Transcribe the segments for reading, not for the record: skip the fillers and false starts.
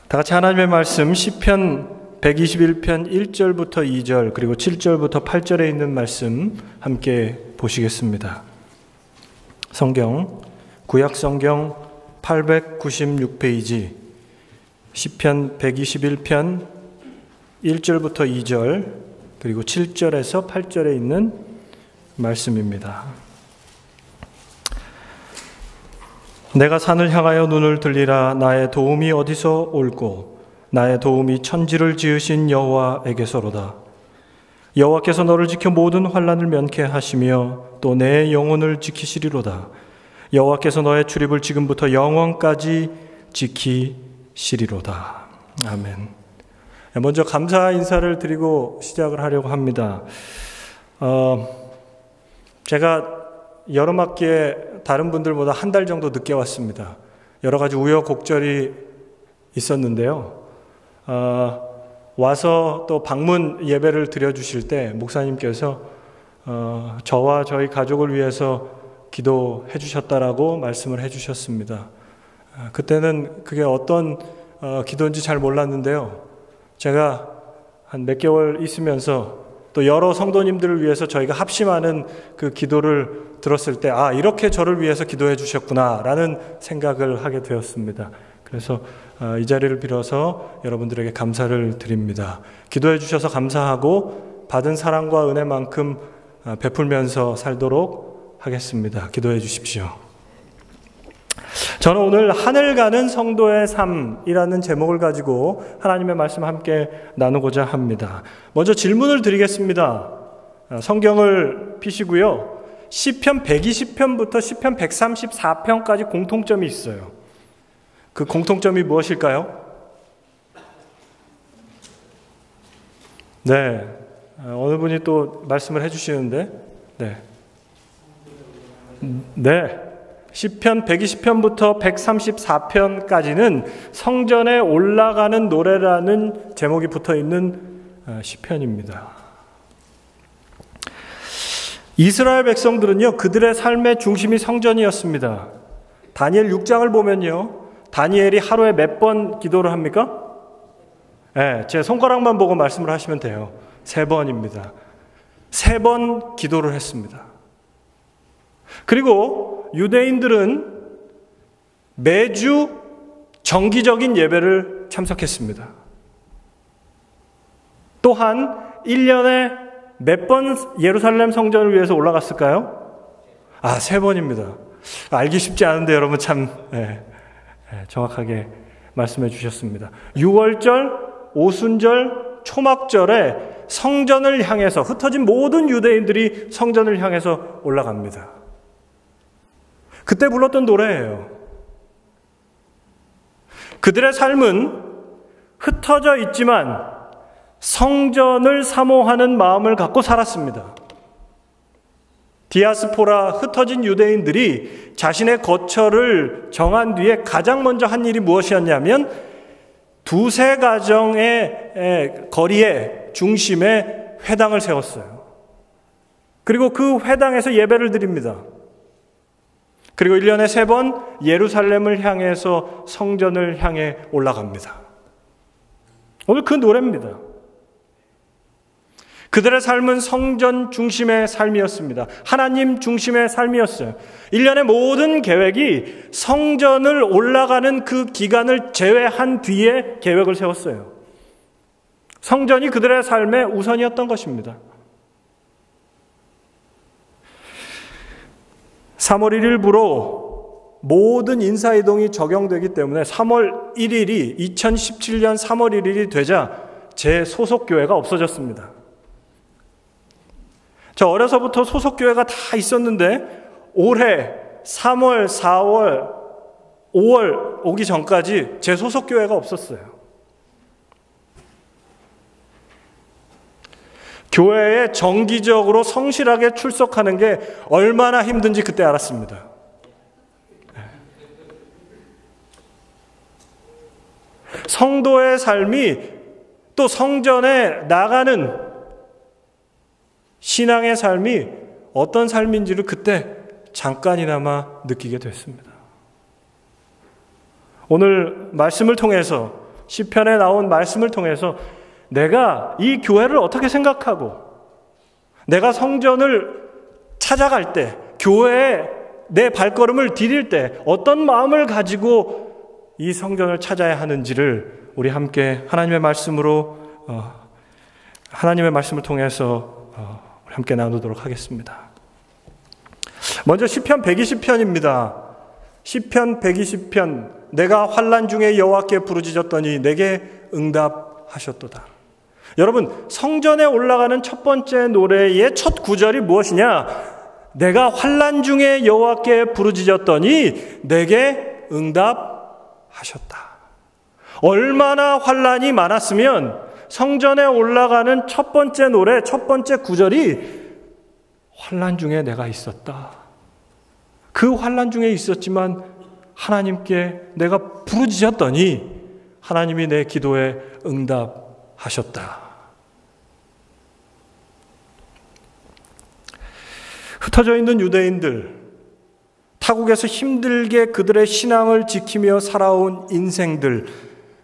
다 같이 하나님의 말씀 시편 121편 1절부터 2절 그리고 7절부터 8절에 있는 말씀 함께 보시겠습니다. 성경 구약 성경 896페이지 시편 121편 1절부터 2절 그리고 7절에서 8절에 있는 말씀입니다. 내가 산을 향하여 눈을 들리라. 나의 도움이 어디서 올꼬? 나의 도움이 천지를 지으신 여호와에게서로다. 여호와께서 너를 지켜 모든 환난을 면케 하시며 또 내 영혼을 지키시리로다. 여호와께서 너의 출입을 지금부터 영원까지 지키시리로다. 아멘. 먼저 감사 인사를 드리고 시작을 하려고 합니다. 제가 여름학기에 다른 분들보다 한 달 정도 늦게 왔습니다. 여러 가지 우여곡절이 있었는데요. 와서 또 방문 예배를 드려주실 때 목사님께서 저와 저희 가족을 위해서 기도해 주셨다라고 말씀을 해 주셨습니다. 그때는 그게 어떤 기도인지 잘 몰랐는데요. 제가 한 몇 개월 있으면서 또 여러 성도님들을 위해서 저희가 합심하는 그 기도를 들었을 때 이렇게 저를 위해서 기도해 주셨구나 라는 생각을 하게 되었습니다. 그래서 이 자리를 빌어서 여러분들에게 감사를 드립니다. 기도해 주셔서 감사하고 받은 사랑과 은혜만큼 베풀면서 살도록 하겠습니다. 기도해 주십시오. 저는 오늘 하늘 가는 성도의 삶이라는 제목을 가지고 하나님의 말씀 함께 나누고자 합니다. 먼저 질문을 드리겠습니다. 성경을 피시고요. 시편 120편부터 시편 134편까지 공통점이 있어요. 그 공통점이 무엇일까요? 네, 어느 분이 또 말씀을 해주시는데, 네. 시편 120편부터 134편까지는 성전에 올라가는 노래라는 제목이 붙어있는 시편입니다. 이스라엘 백성들은요, 그들의 삶의 중심이 성전이었습니다. 다니엘 6장을 보면요, 다니엘이 하루에 몇 번 기도를 합니까? 네, 제 손가락만 보고 말씀을 하시면 돼요. 3번입니다. 3번 기도를 했습니다. 그리고 유대인들은 매주 정기적인 예배를 참석했습니다. 또한 1년에 몇 번 예루살렘 성전을 위해서 올라갔을까요? 3번입니다. 알기 쉽지 않은데 여러분 참 정확하게 말씀해 주셨습니다. 6월절, 오순절, 초막절에 성전을 향해서 흩어진 모든 유대인들이 성전을 향해서 올라갑니다. 그때 불렀던 노래예요. 그들의 삶은 흩어져 있지만 성전을 사모하는 마음을 갖고 살았습니다. 디아스포라 흩어진 유대인들이 자신의 거처를 정한 뒤에 가장 먼저 한 일이 무엇이었냐면 두세 가정의 거리에 중심에 회당을 세웠어요. 그리고 그 회당에서 예배를 드립니다. 그리고 1년에 3번 예루살렘을 향해서 성전을 향해 올라갑니다. 오늘 그 노래입니다. 그들의 삶은 성전 중심의 삶이었습니다. 하나님 중심의 삶이었어요. 1년의 모든 계획이 성전을 올라가는 그 기간을 제외한 뒤에 계획을 세웠어요. 성전이 그들의 삶의 우선이었던 것입니다. 3월 1일부로 모든 인사이동이 적용되기 때문에 3월 1일이 2017년 3월 1일이 되자 제 소속교회가 없어졌습니다. 저 어려서부터 소속교회가 다 있었는데 올해 3월, 4월, 5월 오기 전까지 제 소속교회가 없었어요. 교회에 정기적으로 성실하게 출석하는 게 얼마나 힘든지 그때 알았습니다. 성도의 삶이 또 성전에 나가는 신앙의 삶이 어떤 삶인지를 그때 잠깐이나마 느끼게 됐습니다. 오늘 말씀을 통해서 시편에 나온 말씀을 통해서 내가 이 교회를 어떻게 생각하고 내가 성전을 찾아갈 때, 교회에 내 발걸음을 디딜 때 어떤 마음을 가지고 이 성전을 찾아야 하는지를 우리 함께 하나님의 말씀으로 하나님의 말씀을 통해서 우리 함께 나누도록 하겠습니다. 먼저 시편 120편입니다. 시편 120편 내가 환난 중에 여호와께 부르짖었더니 내게 응답하셨도다. 여러분, 성전에 올라가는 첫 번째 노래의 첫 구절이 무엇이냐? 내가 환난 중에 여호와께 부르짖었더니 내게 응답하셨다. 얼마나 환난이 많았으면 성전에 올라가는 첫 번째 노래, 첫 번째 구절이 환난 중에 내가 있었다. 그 환난 중에 있었지만 하나님께 내가 부르짖었더니 하나님이 내 기도에 응답하셨다. 흩어져 있는 유대인들, 타국에서 힘들게 그들의 신앙을 지키며 살아온 인생들,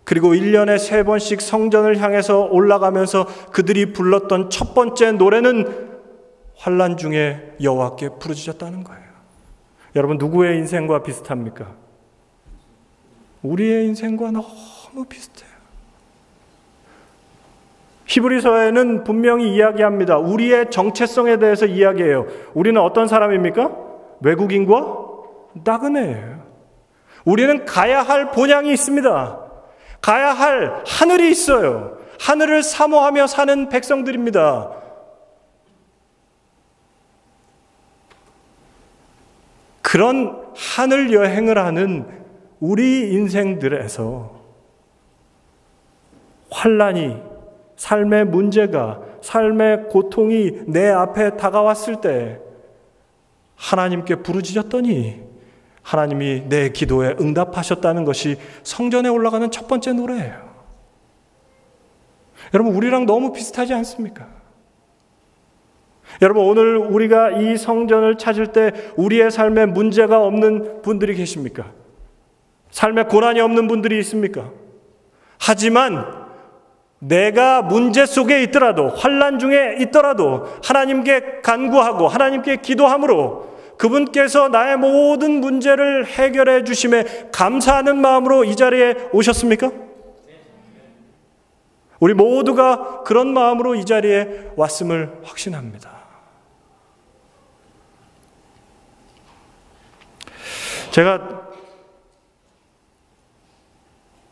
그리고 1년에 3번씩 성전을 향해서 올라가면서 그들이 불렀던 첫 번째 노래는 환난 중에 여호와께 부르짖었다는 거예요. 여러분, 누구의 인생과 비슷합니까? 우리의 인생과 너무 비슷해요. 히브리서에는 분명히 이야기합니다. 우리의 정체성에 대해서 이야기해요. 우리는 어떤 사람입니까? 외국인과 나그네예요. 우리는 가야 할 본향이 있습니다. 가야 할 하늘이 있어요. 하늘을 사모하며 사는 백성들입니다. 그런 하늘 여행을 하는 우리 인생들에서 환난이, 삶의 문제가, 삶의 고통이 내 앞에 다가왔을 때 하나님께 부르짖었더니 하나님이 내 기도에 응답하셨다는 것이 성전에 올라가는 첫 번째 노래예요. 여러분, 우리랑 너무 비슷하지 않습니까? 여러분, 오늘 우리가 이 성전을 찾을 때 우리의 삶에 문제가 없는 분들이 계십니까? 삶에 고난이 없는 분들이 있습니까? 하지만 내가 문제 속에 있더라도, 환난 중에 있더라도 하나님께 간구하고 하나님께 기도함으로 그분께서 나의 모든 문제를 해결해 주심에 감사하는 마음으로 이 자리에 오셨습니까? 우리 모두가 그런 마음으로 이 자리에 왔음을 확신합니다. 제가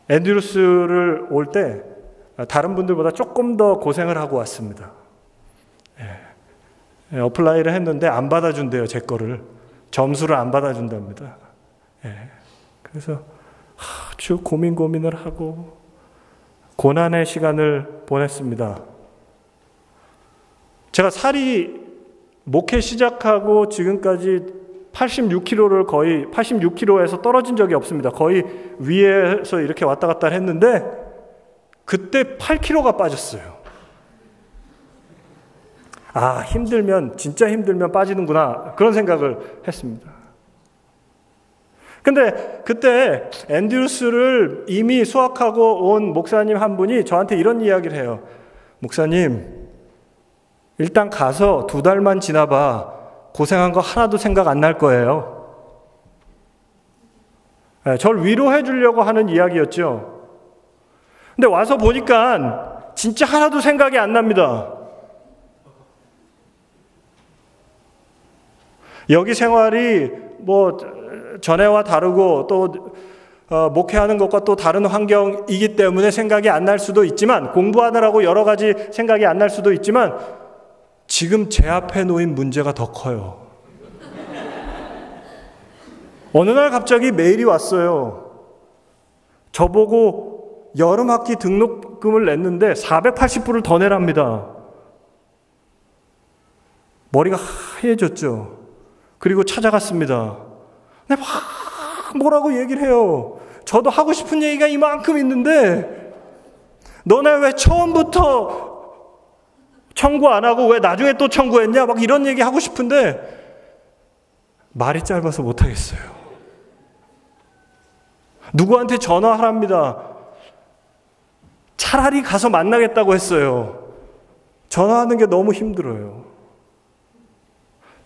앤드루스를 올 때 다른 분들보다 조금 더 고생을 하고 왔습니다. 어플라이를 했는데 안 받아준대요. 제 거를. 점수를 안 받아준답니다. 그래서 아주 고민을 하고 고난의 시간을 보냈습니다. 제가 살이 목회 시작하고 지금까지 86kg를 거의 86kg에서 떨어진 적이 없습니다. 거의 위에서 이렇게 왔다 갔다 했는데 그때 8kg가 빠졌어요. 아, 힘들면, 진짜 힘들면 빠지는구나, 그런 생각을 했습니다. 근데 그때 앤드루스를 이미 수학하고 온 목사님 한 분이 저한테 이런 이야기를 해요. 목사님, 일단 가서 2달만 지나봐. 고생한 거 하나도 생각 안 날 거예요. 저를 위로해 주려고 하는 이야기였죠. 근데 와서 보니까 진짜 하나도 생각이 안 납니다. 여기 생활이 뭐 전에와 다르고 또 목회하는 것과 또 다른 환경이기 때문에 생각이 안 날 수도 있지만, 공부하느라고 여러 가지 생각이 안 날 수도 있지만 지금 제 앞에 놓인 문제가 더 커요. 어느 날 갑자기 메일이 왔어요. 저보고 여름학기 등록금을 냈는데 480불을 더 내랍니다. 머리가 하얘졌죠. 그리고 찾아갔습니다. 근데 막 뭐라고 얘기를 해요. 저도 하고 싶은 얘기가 이만큼 있는데 너네 왜 처음부터 청구 안 하고 왜 나중에 또 청구했냐? 막 이런 얘기 하고 싶은데 말이 짧아서 못하겠어요. 누구한테 전화하랍니다. 차라리 가서 만나겠다고 했어요. 전화하는 게 너무 힘들어요.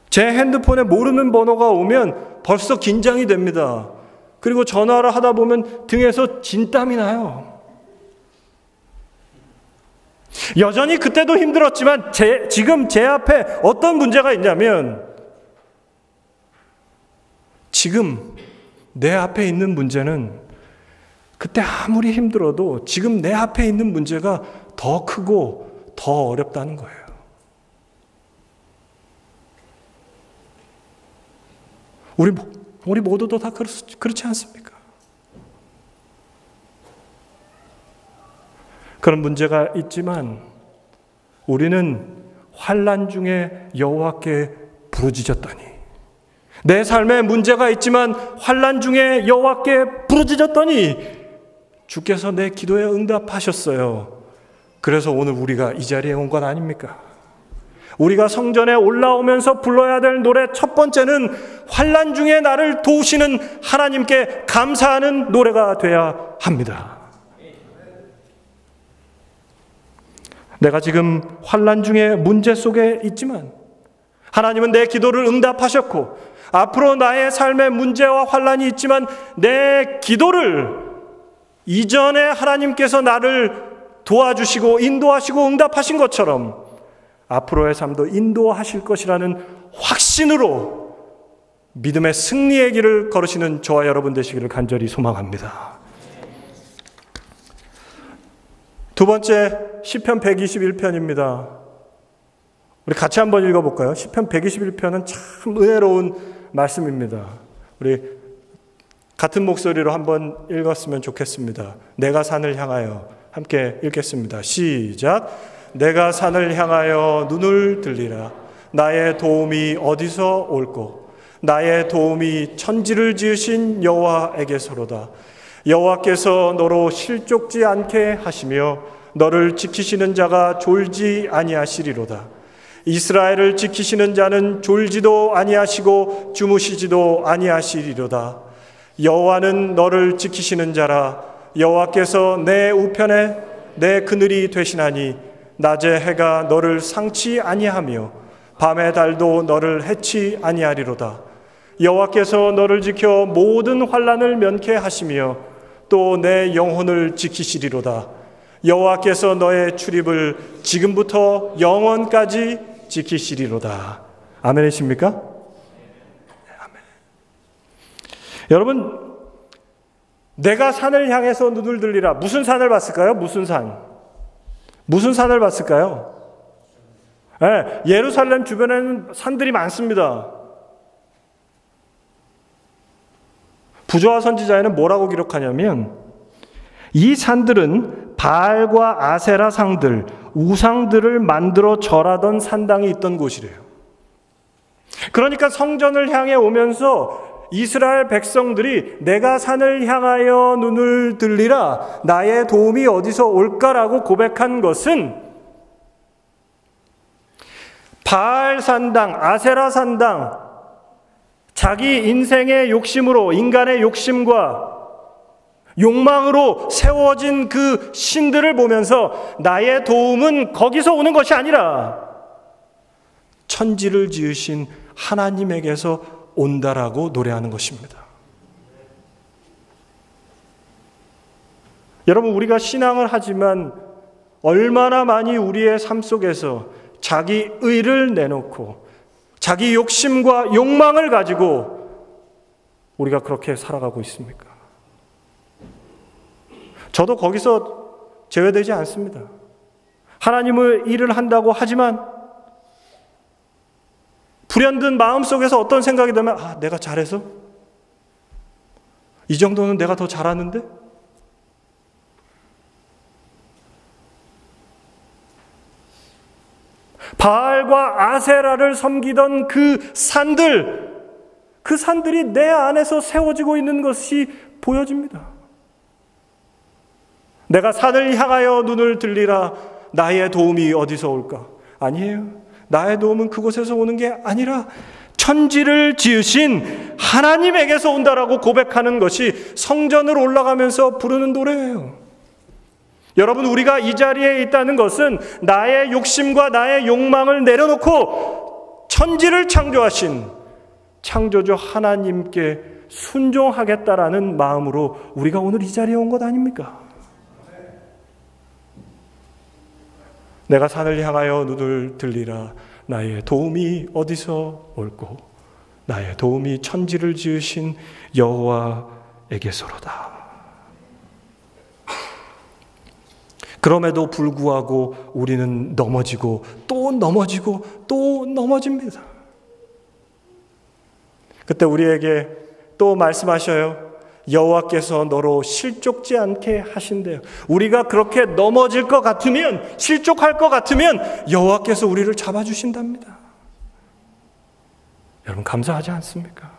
제 핸드폰에 모르는 번호가 오면 벌써 긴장이 됩니다. 그리고 전화를 하다 보면 등에서 진땀이 나요. 여전히 그때도 힘들었지만 지금 제 앞에 어떤 문제가 있냐면 지금 내 앞에 있는 문제는 그때 아무리 힘들어도 지금 내 앞에 있는 문제가 더 크고 더 어렵다는 거예요. 우리 모두도 다 그렇지 않습니까? 그런 문제가 있지만 우리는 환난 중에 여호와께 부르짖었더니 내 삶에 문제가 있지만 환난 중에 여호와께 부르짖었더니 주께서 내 기도에 응답하셨어요. 그래서 오늘 우리가 이 자리에 온 것 아닙니까? 우리가 성전에 올라오면서 불러야 될 노래 첫 번째는 환난 중에 나를 도우시는 하나님께 감사하는 노래가 돼야 합니다. 내가 지금 환난 중에 문제 속에 있지만 하나님은 내 기도를 응답하셨고 앞으로 나의 삶에 문제와 환난이 있지만 내 기도를 이전에 하나님께서 나를 도와주시고 인도하시고 응답하신 것처럼 앞으로의 삶도 인도하실 것이라는 확신으로 믿음의 승리의 길을 걸으시는 저와 여러분 되시기를 간절히 소망합니다. 두 번째 시편 121편입니다. 우리 같이 한번 읽어볼까요? 시편 121편은 참 은혜로운 말씀입니다. 우리 같은 목소리로 한번 읽었으면 좋겠습니다. 내가 산을 향하여 함께 읽겠습니다. 시작. 내가 산을 향하여 눈을 들리라. 나의 도움이 어디서 올꼬? 나의 도움이 천지를 지으신 여호와에게서로다. 여호와께서 너로 실족지 않게 하시며 너를 지키시는 자가 졸지 아니하시리로다. 이스라엘을 지키시는 자는 졸지도 아니하시고 주무시지도 아니하시리로다. 여호와는 너를 지키시는 자라. 여호와께서 내 우편에 내 그늘이 되시나니 낮의 해가 너를 상치 아니하며 밤의 달도 너를 해치 아니하리로다. 여호와께서 너를 지켜 모든 환난을 면케 하시며 또 내 영혼을 지키시리로다. 여호와께서 너의 출입을 지금부터 영원까지 지키시리로다. 아멘이십니까? 아멘. 여러분, 내가 산을 향해서 눈을 들리라. 무슨 산을 봤을까요? 무슨 산? 무슨 산을 봤을까요? 네, 예루살렘 주변에는 산들이 많습니다. 부조화 선지자에는 뭐라고 기록하냐면 이 산들은 바알과 아세라 상들, 우상들을 만들어 절하던 산당이 있던 곳이래요. 그러니까 성전을 향해 오면서 이스라엘 백성들이 내가 산을 향하여 눈을 들리라, 나의 도움이 어디서 올까라고 고백한 것은 바알 산당, 아세라 산당, 자기 인생의 욕심으로, 인간의 욕심과 욕망으로 세워진 그 신들을 보면서 나의 도움은 거기서 오는 것이 아니라 천지를 지으신 하나님에게서 온다라고 노래하는 것입니다. 여러분, 우리가 신앙을 하지만 얼마나 많이 우리의 삶 속에서 자기 의를 내놓고 자기 욕심과 욕망을 가지고 우리가 그렇게 살아가고 있습니까? 저도 거기서 제외되지 않습니다. 하나님의 일을 한다고 하지만 불현듯 마음속에서 어떤 생각이 들면 내가 잘해서? 이 정도는 내가 더 잘하는데? 바알과 아세라를 섬기던 그 산들이 내 안에서 세워지고 있는 것이 보여집니다. 내가 산을 향하여 눈을 들리라, 나의 도움이 어디서 올까? 아니에요. 나의 도움은 그곳에서 오는 게 아니라 천지를 지으신 하나님에게서 온다라고 고백하는 것이 성전을 올라가면서 부르는 노래예요. 여러분, 우리가 이 자리에 있다는 것은 나의 욕심과 나의 욕망을 내려놓고 천지를 창조하신 창조주 하나님께 순종하겠다라는 마음으로 우리가 오늘 이 자리에 온 것 아닙니까? 내가 산을 향하여 눈을 들리라. 나의 도움이 어디서 올꼬? 나의 도움이 천지를 지으신 여호와에게서로다. 그럼에도 불구하고 우리는 넘어지고 또 넘어지고 또 넘어집니다. 그때 우리에게 또 말씀하셔요. 여호와께서 너로 실족지 않게 하신대요. 우리가 그렇게 넘어질 것 같으면, 실족할 것 같으면 여호와께서 우리를 잡아주신답니다. 여러분, 감사하지 않습니까?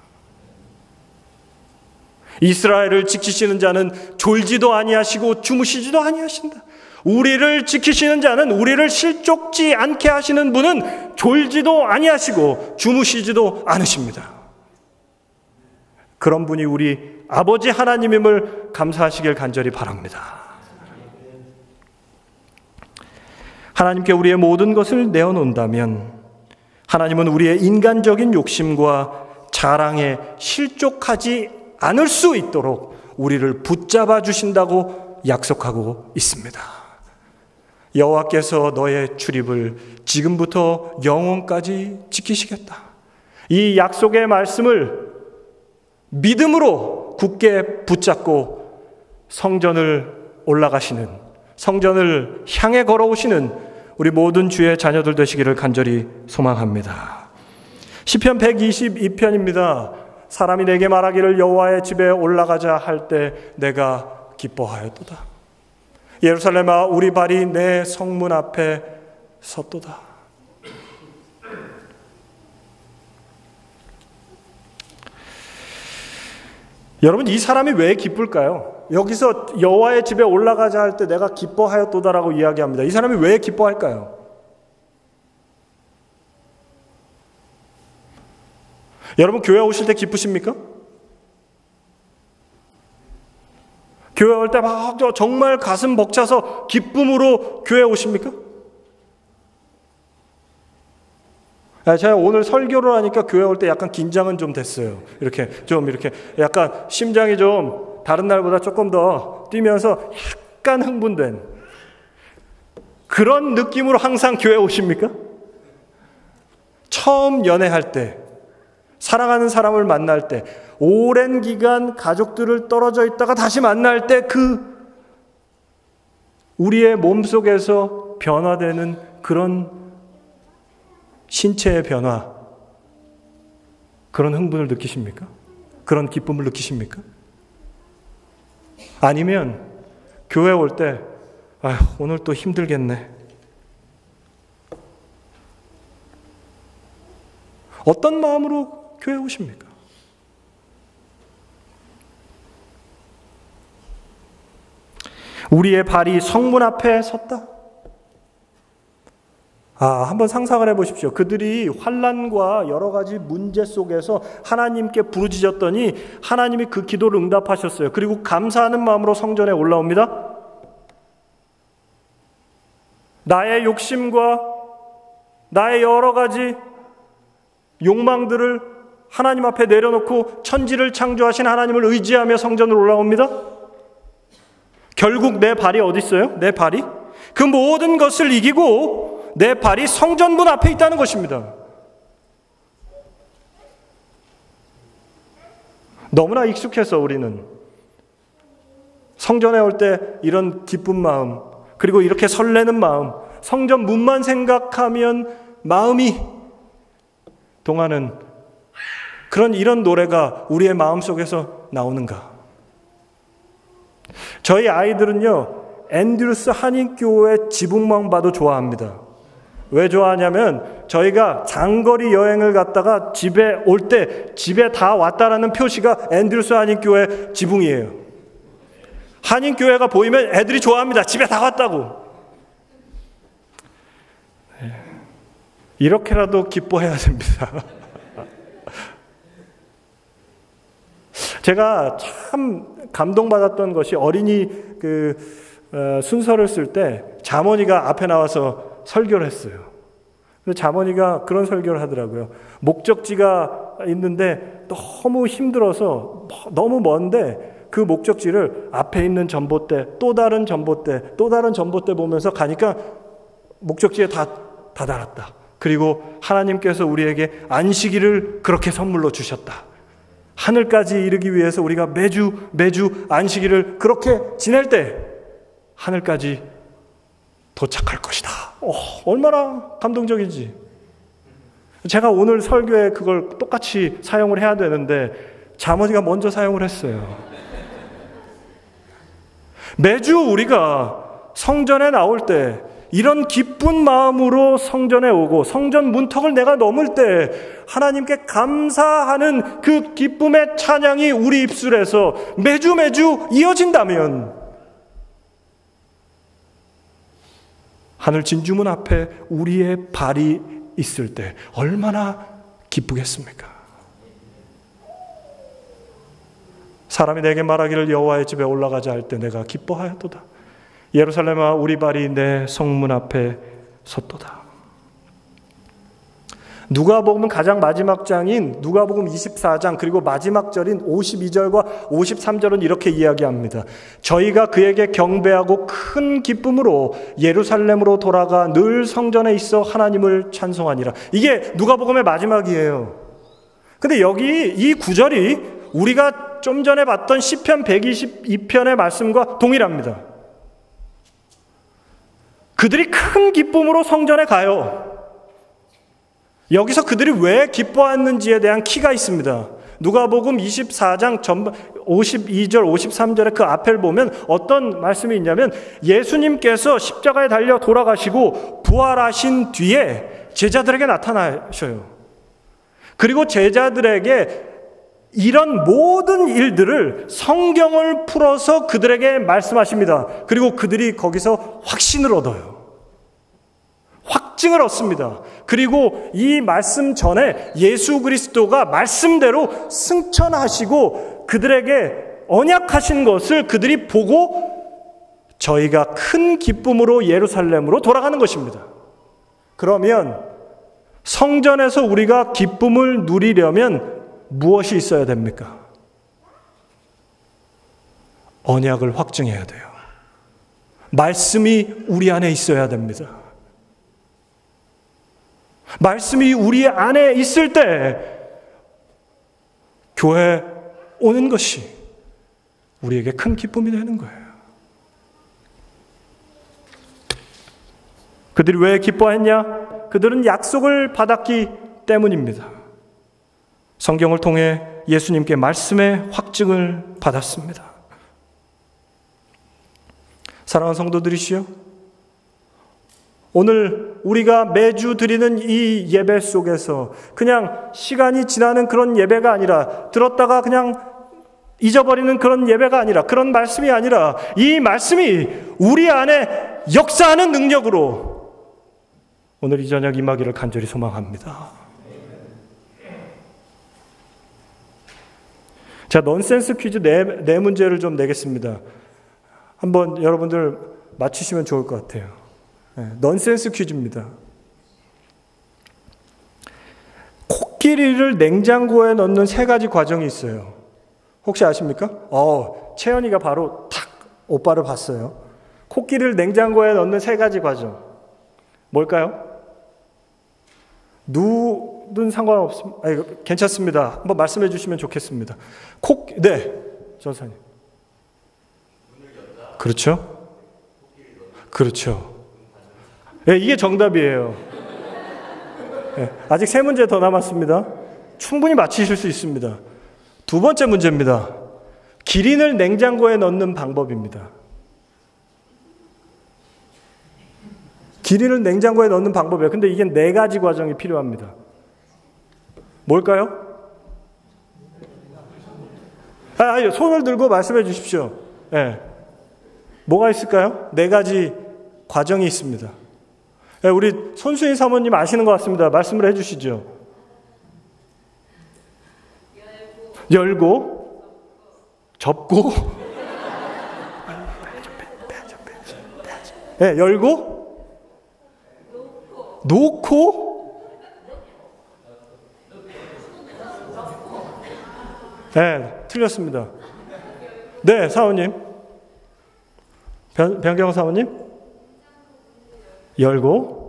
이스라엘을 지키시는 자는 졸지도 아니하시고 주무시지도 아니하신다. 우리를 지키시는 자는, 우리를 실족지 않게 하시는 분은 졸지도 아니하시고 주무시지도 않으십니다. 그런 분이 우리 아버지 하나님임을 감사하시길 간절히 바랍니다. 하나님께 우리의 모든 것을 내어놓는다면 하나님은 우리의 인간적인 욕심과 자랑에 실족하지 않을 수 있도록 우리를 붙잡아 주신다고 약속하고 있습니다. 여호와께서 너의 출입을 지금부터 영원까지 지키시겠다. 이 약속의 말씀을 믿음으로 굳게 붙잡고 성전을 올라가시는, 성전을 향해 걸어오시는 우리 모든 주의 자녀들 되시기를 간절히 소망합니다. 시편 122편입니다. 사람이 내게 말하기를 여호와의 집에 올라가자 할 때 내가 기뻐하였도다. 예루살렘아, 우리 발이 내 성문 앞에 섰도다. 여러분, 이 사람이 왜 기쁠까요? 여기서 여호와의 집에 올라가자 할 때 내가 기뻐하였도다라고 이야기합니다. 이 사람이 왜 기뻐할까요? 여러분, 교회 오실 때 기쁘십니까? 교회 올 때 막 정말 가슴 벅차서 기쁨으로 교회 오십니까? 제가 오늘 설교를 하니까 교회 올 때 약간 긴장은 좀 됐어요. 이렇게 약간 심장이 좀 다른 날보다 조금 더 뛰면서 약간 흥분된 그런 느낌으로 항상 교회 오십니까? 처음 연애할 때, 사랑하는 사람을 만날 때, 오랜 기간 가족들을 떨어져 있다가 다시 만날 때 우리의 몸속에서 변화되는 그런 신체의 변화, 그런 흥분을 느끼십니까? 그런 기쁨을 느끼십니까? 아니면 교회 올 때 오늘 또 힘들겠네. 어떤 마음으로 교회 오십니까? 우리의 발이 성문 앞에 섰다. 한번 상상을 해보십시오. 그들이 환난과 여러 가지 문제 속에서 하나님께 부르짖었더니 하나님이 그 기도를 응답하셨어요. 그리고 감사하는 마음으로 성전에 올라옵니다. 나의 욕심과 나의 여러 가지 욕망들을 하나님 앞에 내려놓고 천지를 창조하신 하나님을 의지하며 성전으로 올라옵니다. 결국 내 발이 어디 있어요? 내 발이 그 모든 것을 이기고 내 발이 성전문 앞에 있다는 것입니다. 너무나 익숙해서 우리는 성전에 올 때 이런 기쁜 마음, 그리고 이렇게 설레는 마음, 성전 문만 생각하면 마음이 동하는 이런 노래가 우리의 마음속에서 나오는가? 저희 아이들은요, 앤드루스 한인교회 지붕만 봐도 좋아합니다. 왜 좋아하냐면 저희가 장거리 여행을 갔다가 집에 올 때 집에 다 왔다라는 표시가 앤드루스 한인교회 지붕이에요. 한인교회가 보이면 애들이 좋아합니다. 집에 다 왔다고. 이렇게라도 기뻐해야 됩니다. 제가 참 감동받았던 것이 어린이 순서를 쓸 때 자모니가 앞에 나와서 설교를 했어요. 근데 자모니가 그런 설교를 하더라고요. 목적지가 있는데 너무 힘들어서 너무 먼데 그 목적지를 앞에 있는 전봇대, 또 다른 전봇대, 또 다른 전봇대 보면서 가니까 목적지에 다 달았다. 그리고 하나님께서 우리에게 안식일을 그렇게 선물로 주셨다. 하늘까지 이르기 위해서 우리가 매주 안식일을 그렇게 지낼 때 하늘까지 도착할 것이다. 얼마나 감동적인지. 제가 오늘 설교에 그걸 똑같이 사용을 해야 되는데 자모니가 먼저 사용을 했어요. 매주 우리가 성전에 나올 때 이런 기쁜 마음으로 성전에 오고 성전 문턱을 내가 넘을 때 하나님께 감사하는 그 기쁨의 찬양이 우리 입술에서 매주 이어진다면 하늘 진주문 앞에 우리의 발이 있을 때 얼마나 기쁘겠습니까? 사람이 내게 말하기를 여호와의 집에 올라가자 할 때 내가 기뻐하였도다. 예루살렘아 우리 발이 내 성문 앞에 섰도다. 누가복음은 가장 마지막 장인 누가복음 24장 그리고 마지막 절인 52절과 53절은 이렇게 이야기합니다. 저희가 그에게 경배하고 큰 기쁨으로 예루살렘으로 돌아가 늘 성전에 있어 하나님을 찬송하니라. 이게 누가복음의 마지막이에요. 근데 여기 이 구절이 우리가 좀 전에 봤던 시편 122편의 말씀과 동일합니다. 그들이 큰 기쁨으로 성전에 가요. 여기서 그들이 왜 기뻐했는지에 대한 키가 있습니다. 누가복음 24장 52절 53절의 그 앞을 보면 어떤 말씀이 있냐면 예수님께서 십자가에 달려 돌아가시고 부활하신 뒤에 제자들에게 나타나셔요. 그리고 제자들에게 이런 모든 일들을 성경을 풀어서 그들에게 말씀하십니다. 그리고 그들이 거기서 확신을 얻어요. 확증을 얻습니다. 그리고 이 말씀 전에 예수 그리스도가 말씀대로 승천하시고 그들에게 언약하신 것을 그들이 보고 저희가 큰 기쁨으로 예루살렘으로 돌아가는 것입니다. 그러면 성전에서 우리가 기쁨을 누리려면 무엇이 있어야 됩니까? 언약을 확증해야 돼요. 말씀이 우리 안에 있어야 됩니다. 말씀이 우리 안에 있을 때 교회 오는 것이 우리에게 큰 기쁨이 되는 거예요. 그들이 왜 기뻐했냐? 그들은 약속을 받았기 때문입니다. 성경을 통해 예수님께 말씀의 확증을 받았습니다. 사랑하는 성도들이시여, 오늘 우리가 매주 드리는 이 예배 속에서 그냥 시간이 지나는 그런 예배가 아니라 들었다가 그냥 잊어버리는 그런 예배가 아니라 그런 말씀이 아니라 이 말씀이 우리 안에 역사하는 능력으로 오늘 이 저녁 임하기를 간절히 소망합니다. 자, 넌센스 퀴즈 네 문제를 좀 내겠습니다. 한번 여러분들 맞추시면 좋을 것 같아요. 넌센스 퀴즈입니다. 코끼리를 냉장고에 넣는 3가지 과정이 있어요. 혹시 아십니까? 채연이가 바로 탁 오빠를 봤어요. 코끼리를 냉장고에 넣는 3가지 과정. 뭘까요? 누든 상관없습니다. 괜찮습니다. 한번 말씀해 주시면 좋겠습니다. 네, 전사님. 그렇죠? 그렇죠. 네, 이게 정답이에요. 네, 아직 3문제 더 남았습니다. 충분히 맞히실 수 있습니다. 2번째 문제입니다. 기린을 냉장고에 넣는 방법입니다. 기린을 냉장고에 넣는 방법이에요. 근데 이게 4가지 과정이 필요합니다. 뭘까요? 손을 들고 말씀해 주십시오. 네. 뭐가 있을까요? 4가지 과정이 있습니다. 네, 우리 손수인 사모님 아시는 것 같습니다. 말씀을 해주시죠. 열고 접고 네, 열고 놓고 네, 틀렸습니다. 네, 사모님. 변경 사모님. 열고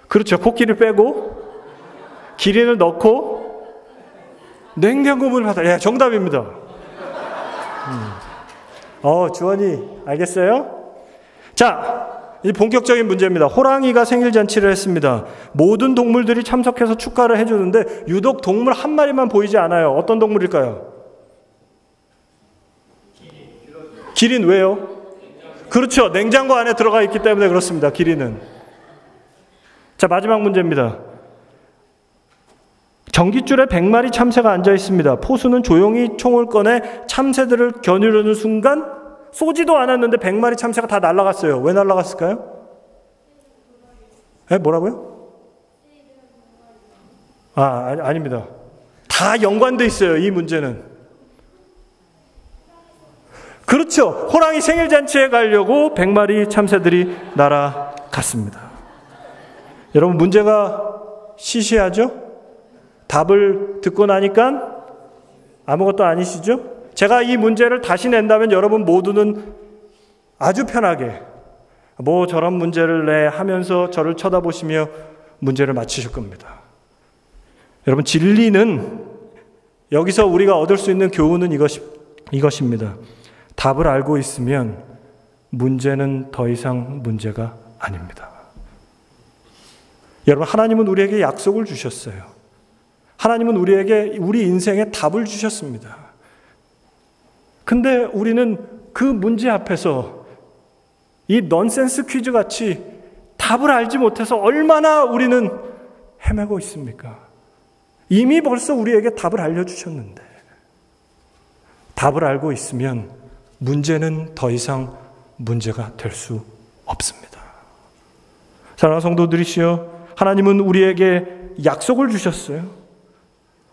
그렇죠. 코끼리를 빼고 기린을 넣고 냉장고 문을 닫아. 예, 정답입니다. 주원이 알겠어요? 자, 이 본격적인 문제입니다. 호랑이가 생일잔치를 했습니다. 모든 동물들이 참석해서 축하를 해주는데 유독 동물 한 마리만 보이지 않아요. 어떤 동물일까요? 기린. 왜요? 그렇죠. 냉장고 안에 들어가 있기 때문에 그렇습니다. 기린은. 자, 마지막 문제입니다. 전깃줄에 100마리 참새가 앉아 있습니다. 포수는 조용히 총을 꺼내 참새들을 겨누려는 순간 쏘지도 않았는데 100마리 참새가 다 날아갔어요. 왜 날아갔을까요? 네, 뭐라고요? 아닙니다. 다 연관돼 있어요. 이 문제는. 그렇죠. 호랑이 생일잔치에 가려고 100마리 참새들이 날아갔습니다. 여러분, 문제가 시시하죠? 답을 듣고 나니까 아무것도 아니시죠? 제가 이 문제를 다시 낸다면 여러분 모두는 아주 편하게 뭐 저런 문제를 내 하면서 저를 쳐다보시며 문제를 맞히실 겁니다. 여러분, 진리는 여기서 우리가 얻을 수 있는 교훈은 이것입니다. 답을 알고 있으면 문제는 더 이상 문제가 아닙니다. 여러분, 하나님은 우리에게 약속을 주셨어요. 하나님은 우리에게 우리 인생에 답을 주셨습니다. 근데 우리는 그 문제 앞에서 이 넌센스 퀴즈 같이 답을 알지 못해서 얼마나 우리는 헤매고 있습니까? 이미 벌써 우리에게 답을 알려주셨는데 답을 알고 있으면 문제는 더 이상 문제가 될 수 없습니다. 사랑하는 성도들이시여, 하나님은 우리에게 약속을 주셨어요.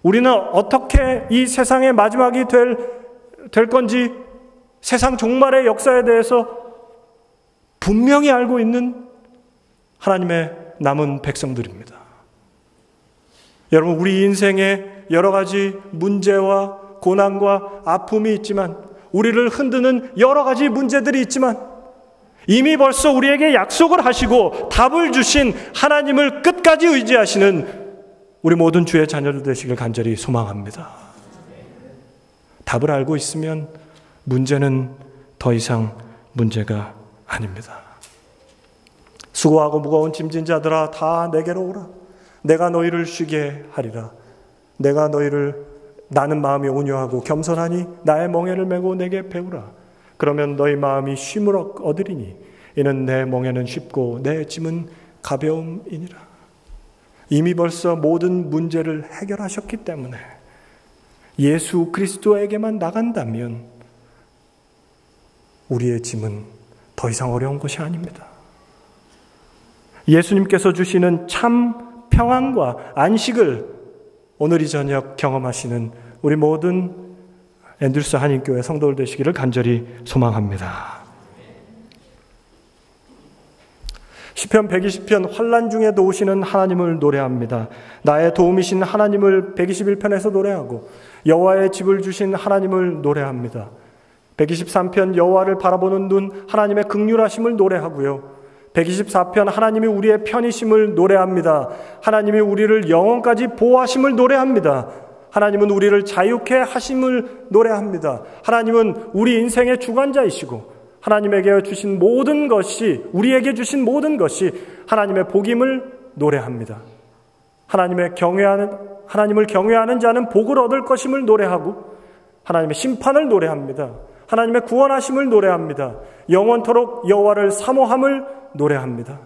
우리는 어떻게 이 세상의 마지막이 될 건지 세상 종말의 역사에 대해서 분명히 알고 있는 하나님의 남은 백성들입니다. 여러분, 우리 인생에 여러 가지 문제와 고난과 아픔이 있지만, 우리를 흔드는 여러 가지 문제들이 있지만, 이미 벌써 우리에게 약속을 하시고 답을 주신 하나님을 끝까지 의지하시는 우리 모든 주의 자녀들 되시길 간절히 소망합니다. 답을 알고 있으면 문제는 더 이상 문제가 아닙니다. 수고하고 무거운 짐진 자들아, 다 내게로 오라. 내가 너희를 쉬게 하리라. 나는 마음이 온유하고 겸손하니 나의 멍에를 메고 내게 배우라. 그러면 너희 마음이 쉼을 얻으리니 이는 내 멍에는 쉽고 내 짐은 가벼움이니라. 이미 벌써 모든 문제를 해결하셨기 때문에 예수 그리스도에게만 나간다면 우리의 짐은 더 이상 어려운 것이 아닙니다. 예수님께서 주시는 참 평안과 안식을 오늘 이 저녁 경험하시는 우리 모든 앤드루스 한인교회 성도들 되시기를 간절히 소망합니다. 시편 120편 환난 중에 도우시는 하나님을 노래합니다. 나의 도움이신 하나님을 121편에서 노래하고 여호와의 집을 주신 하나님을 노래합니다. 123편 여호와를 바라보는 눈, 하나님의 긍휼하심을 노래하고요. 124편 하나님이 우리의 편이심을 노래합니다. 하나님이 우리를 영원까지 보호하심을 노래합니다. 하나님은 우리를 자유케 하심을 노래합니다. 하나님은 우리 인생의 주관자이시고 하나님에게 주신 모든 것이, 우리에게 주신 모든 것이 하나님의 복임을 노래합니다. 하나님을 경외하는 자는 복을 얻을 것임을 노래하고 하나님의 심판을 노래합니다. 하나님의 구원하심을 노래합니다. 영원토록 여호와를 사모함을 노래합니다.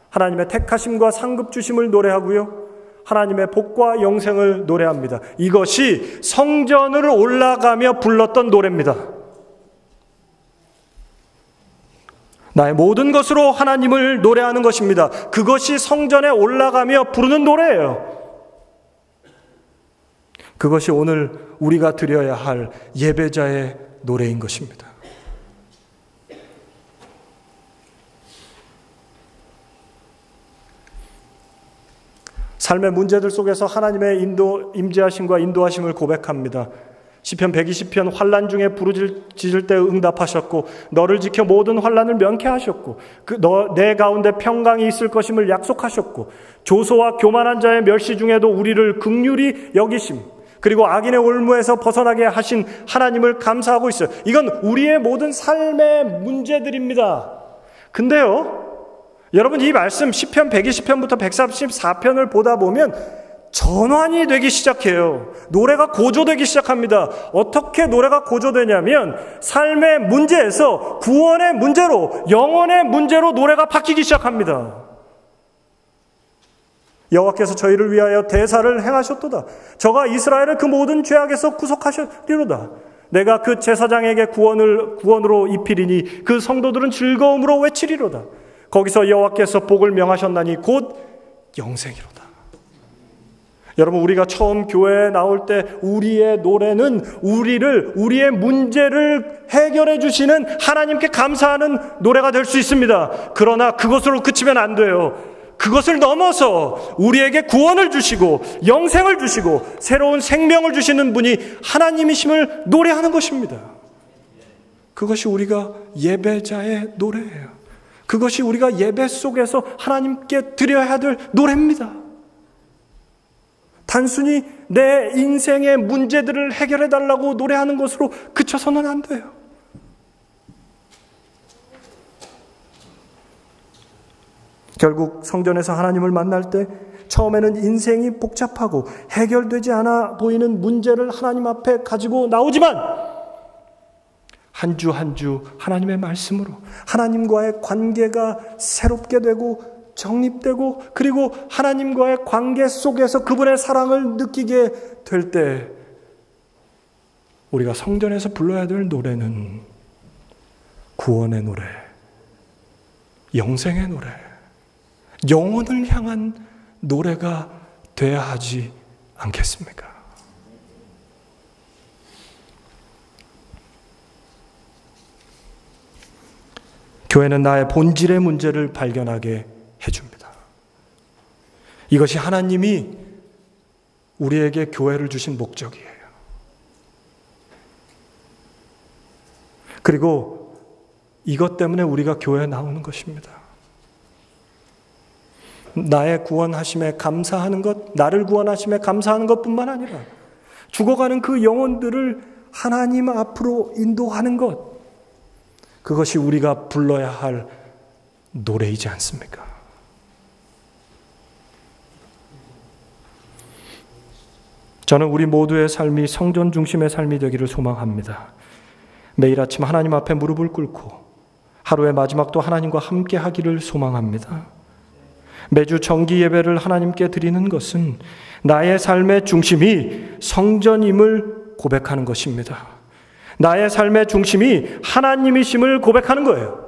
하나님의 택하심과 상급 주심을 노래하고요. 하나님의 복과 영생을 노래합니다. 이것이 성전으로 올라가며 불렀던 노래입니다. 나의 모든 것으로 하나님을 노래하는 것입니다. 그것이 성전에 올라가며 부르는 노래예요. 그것이 오늘 우리가 드려야 할 예배자의 노래인 것입니다. 삶의 문제들 속에서 하나님의 임재하심과 인도하심을 고백합니다. 시편 120편 환난 중에 부르짖을 때 응답하셨고 너를 지켜 모든 환난을 면케하셨고 내 가운데 평강이 있을 것임을 약속하셨고 조소와 교만한 자의 멸시 중에도 우리를 긍휼히 여기심, 그리고 악인의 올무에서 벗어나게 하신 하나님을 감사하고 있어요. 이건 우리의 모든 삶의 문제들입니다. 근데요, 여러분, 이 말씀 시편 120편부터 134편을 보다 보면 전환이 되기 시작해요. 노래가 고조되기 시작합니다. 어떻게 노래가 고조되냐면 삶의 문제에서 구원의 문제로, 영혼의 문제로 노래가 바뀌기 시작합니다. 여호와께서 저희를 위하여 대사를 행하셨도다. 저가 이스라엘을 그 모든 죄악에서 구속하셨리로다. 내가 그 제사장에게 구원으로 입히리니 그 성도들은 즐거움으로 외치리로다. 거기서 여호와께서 복을 명하셨나니 곧 영생이로다. 여러분, 우리가 처음 교회에 나올 때 우리의 노래는 우리의 문제를 해결해 주시는 하나님께 감사하는 노래가 될 수 있습니다. 그러나 그것으로 그치면 안 돼요. 그것을 넘어서 우리에게 구원을 주시고 영생을 주시고 새로운 생명을 주시는 분이 하나님이심을 노래하는 것입니다. 그것이 우리가 예배자의 노래예요. 그것이 우리가 예배 속에서 하나님께 드려야 될 노래입니다. 단순히 내 인생의 문제들을 해결해 달라고 노래하는 것으로 그쳐서는 안 돼요. 결국 성전에서 하나님을 만날 때 처음에는 인생이 복잡하고 해결되지 않아 보이는 문제를 하나님 앞에 가지고 나오지만 한 주 한 주 하나님의 말씀으로 하나님과의 관계가 새롭게 되고 정립되고, 그리고 하나님과의 관계 속에서 그분의 사랑을 느끼게 될 때 우리가 성전에서 불러야 될 노래는 구원의 노래, 영생의 노래, 영혼을 향한 노래가 돼야 하지 않겠습니까? 교회는 나의 본질의 문제를 발견하게 해줍니다. 이것이 하나님이 우리에게 교회를 주신 목적이에요. 그리고 이것 때문에 우리가 교회에 나오는 것입니다. 나의 구원하심에 감사하는 것, 나를 구원하심에 감사하는 것뿐만 아니라 죽어가는 그 영혼들을 하나님 앞으로 인도하는 것, 그것이 우리가 불러야 할 노래이지 않습니까? 저는 우리 모두의 삶이 성전 중심의 삶이 되기를 소망합니다. 매일 아침 하나님 앞에 무릎을 꿇고 하루의 마지막도 하나님과 함께 하기를 소망합니다. 매주 정기 예배를 하나님께 드리는 것은 나의 삶의 중심이 성전임을 고백하는 것입니다. 나의 삶의 중심이 하나님이심을 고백하는 거예요.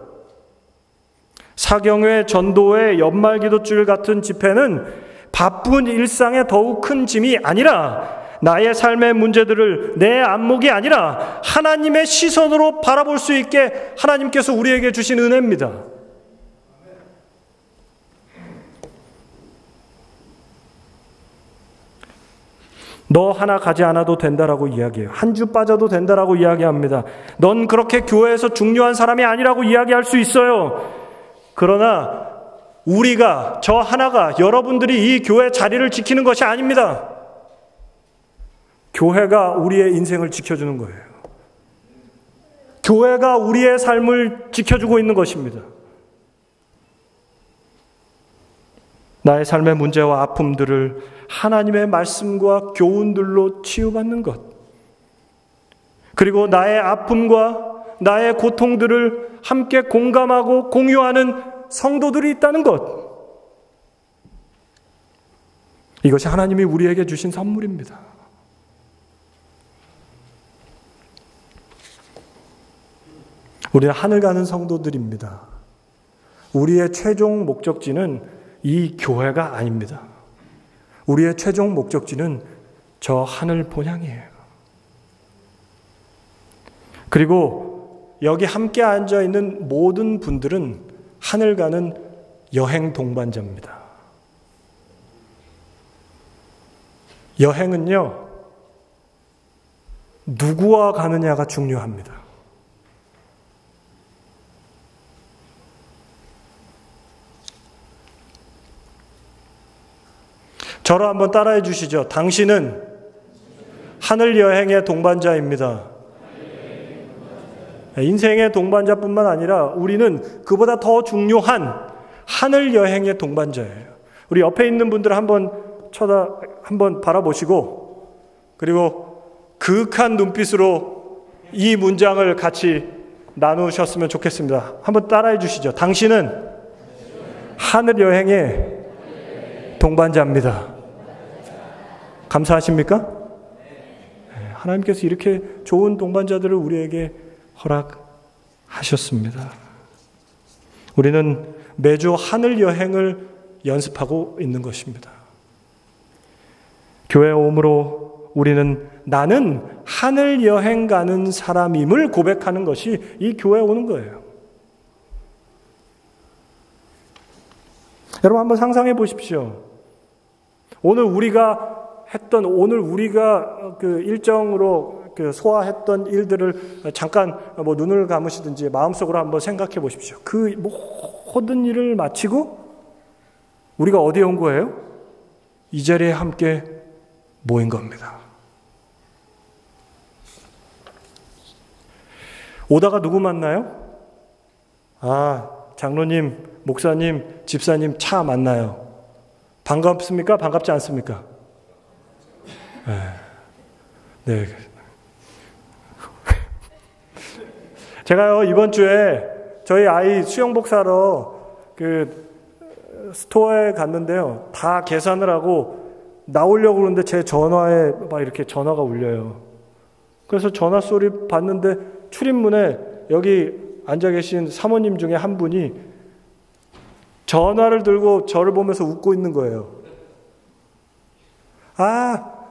사경회 전도회 연말기도주일 같은 집회는 바쁜 일상의 더욱 큰 짐이 아니라 나의 삶의 문제들을 내 안목이 아니라 하나님의 시선으로 바라볼 수 있게 하나님께서 우리에게 주신 은혜입니다. 너 하나 가지 않아도 된다라고 이야기해요. 한 주 빠져도 된다라고 이야기합니다. 넌 그렇게 교회에서 중요한 사람이 아니라고 이야기할 수 있어요. 그러나 저 하나가 여러분들이 이 교회 자리를 지키는 것이 아닙니다. 교회가 우리의 인생을 지켜주는 거예요. 교회가 우리의 삶을 지켜주고 있는 것입니다. 나의 삶의 문제와 아픔들을 하나님의 말씀과 교훈들로 치유받는 것, 그리고 나의 아픔과 나의 고통들을 함께 공감하고 공유하는 성도들이 있다는 것, 이것이 하나님이 우리에게 주신 선물입니다. 우리는 하늘 가는 성도들입니다. 우리의 최종 목적지는 이 교회가 아닙니다. 우리의 최종 목적지는 저 하늘 본향이에요. 그리고 여기 함께 앉아있는 모든 분들은 하늘 가는 여행 동반자입니다. 여행은요, 누구와 가느냐가 중요합니다. 저를 한번 따라해 주시죠. 당신은 하늘 여행의 동반자입니다. 인생의 동반자뿐만 아니라 우리는 그보다 더 중요한 하늘 여행의 동반자예요. 우리 옆에 있는 분들 한번 바라보시고, 그리고 그윽한 눈빛으로 이 문장을 같이 나누셨으면 좋겠습니다. 한번 따라해 주시죠. 당신은 하늘 여행의 동반자입니다. 감사하십니까? 하나님께서 이렇게 좋은 동반자들을 우리에게 허락하셨습니다. 우리는 매주 하늘 여행을 연습하고 있는 것입니다. 교회에 오므로 우리는 나는 하늘 여행 가는 사람임을 고백하는 것이 이 교회에 오는 거예요. 여러분 한번 상상해 보십시오. 오늘 우리가 그 일정으로 소화했던 일들을 잠깐 눈을 감으시든지 마음속으로 한번 생각해 보십시오. 그 모든 일을 마치고 우리가 어디에 온 거예요? 이 자리에 함께 모인 겁니다. 오다가 누구 만나요? 장로님, 목사님, 집사님 차 만나요. 반갑습니까? 반갑지 않습니까? 네. 제가요, 이번 주에 저희 아이 수영복 사러 스토어에 갔는데요. 다 계산을 하고 나오려고 그러는데 제 전화에 막 이렇게 전화가 울려요. 그래서 전화 소리 봤는데 출입문에 여기 앉아 계신 사모님 중에 한 분이 전화를 들고 저를 보면서 웃고 있는 거예요.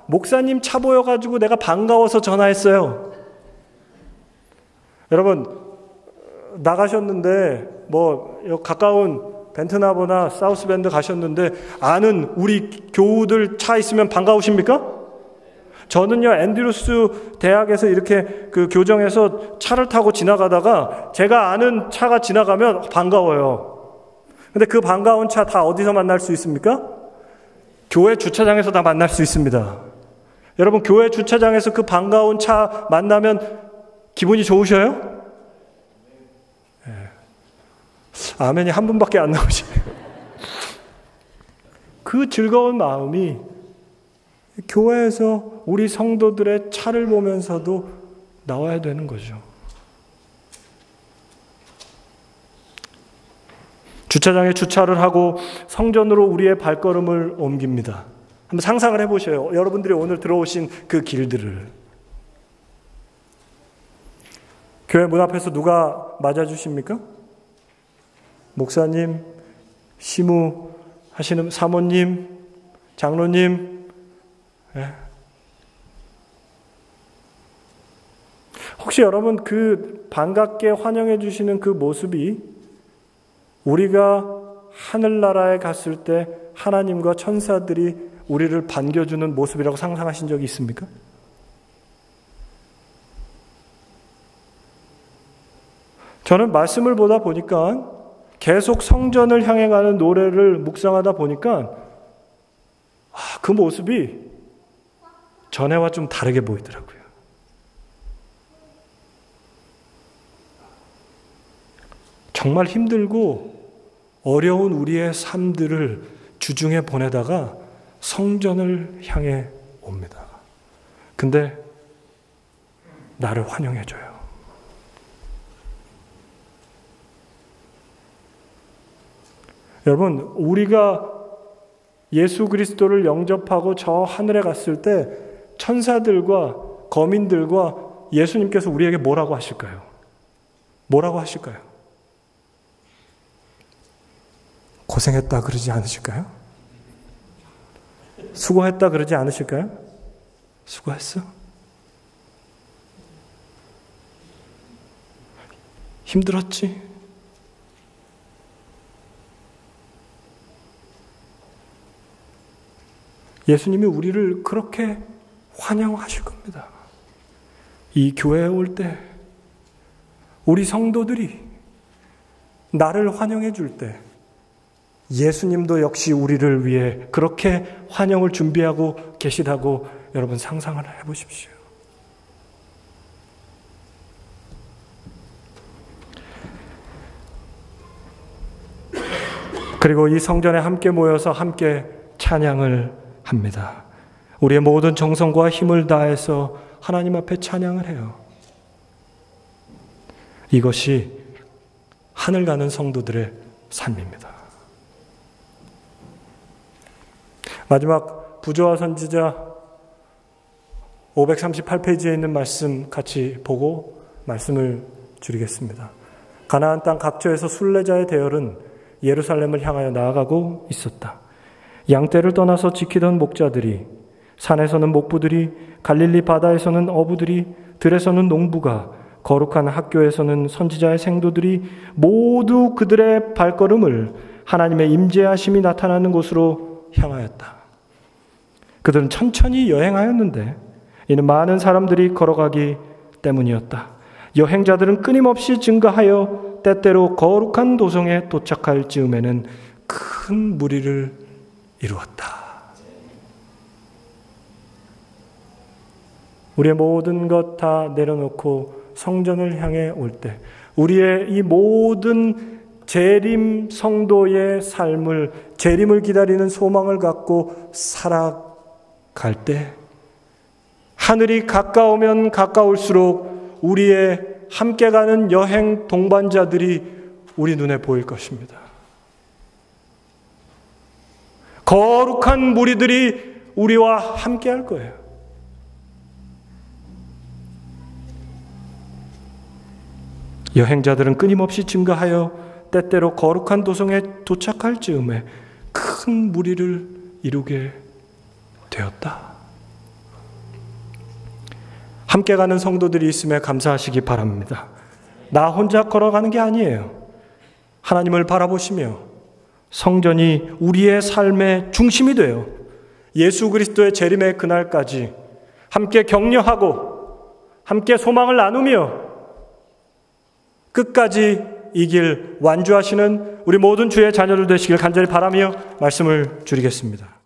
목사님 차 보여가지고 내가 반가워서 전화했어요. 여러분, 나가셨는데, 가까운 벤트나버나 사우스밴드 가셨는데, 아는 우리 교우들 차 있으면 반가우십니까? 저는요, 앤드루스 대학에서 이렇게 교정해서 차를 타고 지나가다가, 제가 아는 차가 지나가면 반가워요. 근데 그 반가운 차 다 어디서 만날 수 있습니까? 교회 주차장에서 다 만날 수 있습니다. 여러분, 교회 주차장에서 그 반가운 차 만나면 기분이 좋으셔요? 네. 아멘이 한 분밖에 안 나오시네요. 그 즐거운 마음이 교회에서 우리 성도들의 차를 보면서도 나와야 되는 거죠. 주차장에 주차를 하고 성전으로 우리의 발걸음을 옮깁니다. 한번 상상을 해보셔요. 여러분들이 오늘 들어오신 그 길들을. 교회 문 앞에서 누가 맞아주십니까? 목사님, 시무 하시는 사모님, 장로님. 네. 혹시 여러분 그 반갑게 환영해 주시는 그 모습이 우리가 하늘나라에 갔을 때 하나님과 천사들이 우리를 반겨주는 모습이라고 상상하신 적이 있습니까? 저는 말씀을 보다 보니까 계속 성전을 향해 가는 노래를 묵상하다 보니까 그 모습이 전에와 좀 다르게 보이더라고요. 정말 힘들고 어려운 우리의 삶들을 주중에 보내다가 성전을 향해 옵니다. 근데 나를 환영해줘요. 여러분, 우리가 예수 그리스도를 영접하고 저 하늘에 갔을 때 천사들과 거민들과 예수님께서 우리에게 뭐라고 하실까요? 뭐라고 하실까요? 고생했다 그러지 않으실까요? 수고했다 그러지 않으실까요? 수고했어? 힘들었지? 예수님이 우리를 그렇게 환영하실 겁니다. 이 교회에 올 때 우리 성도들이 나를 환영해 줄 때 예수님도 역시 우리를 위해 그렇게 환영을 준비하고 계시다고 여러분 상상을 해보십시오. 그리고 이 성전에 함께 모여서 함께 찬양을 합니다. 우리의 모든 정성과 힘을 다해서 하나님 앞에 찬양을 해요. 이것이 하늘 가는 성도들의 삶입니다. 마지막 부조와 선지자 538페이지에 있는 말씀 같이 보고 말씀을 드리겠습니다. 가나안 땅 각처에서 순례자의 대열은 예루살렘을 향하여 나아가고 있었다. 양떼를 떠나서 지키던 목자들이, 산에서는 목부들이, 갈릴리 바다에서는 어부들이, 들에서는 농부가, 거룩한 학교에서는 선지자의 생도들이 모두 그들의 발걸음을 하나님의 임재하심이 나타나는 곳으로 향하였다. 그들은 천천히 여행하였는데 이는 많은 사람들이 걸어가기 때문이었다. 여행자들은 끊임없이 증가하여 때때로 거룩한 도성에 도착할 즈음에는 큰 무리를 이루었다. 우리의 모든 것 다 내려놓고 성전을 향해 올 때 우리의 이 모든 재림 성도의 삶을, 재림을 기다리는 소망을 갖고 살아갈 때 하늘이 가까우면 가까울수록 우리의 함께 가는 여행 동반자들이 우리 눈에 보일 것입니다. 거룩한 무리들이 우리와 함께 할 거예요. 여행자들은 끊임없이 증가하여 때때로 거룩한 도성에 도착할 즈음에 큰 무리를 이루게 되었다. 함께 가는 성도들이 있음에 감사하시기 바랍니다. 나 혼자 걸어가는 게 아니에요. 하나님을 바라보시며 성전이 우리의 삶의 중심이 돼요. 예수 그리스도의 재림의 그날까지 함께 격려하고 함께 소망을 나누며 끝까지 이 길 완주하시는 우리 모든 주의 자녀들 되시길 간절히 바라며 말씀을 드리겠습니다.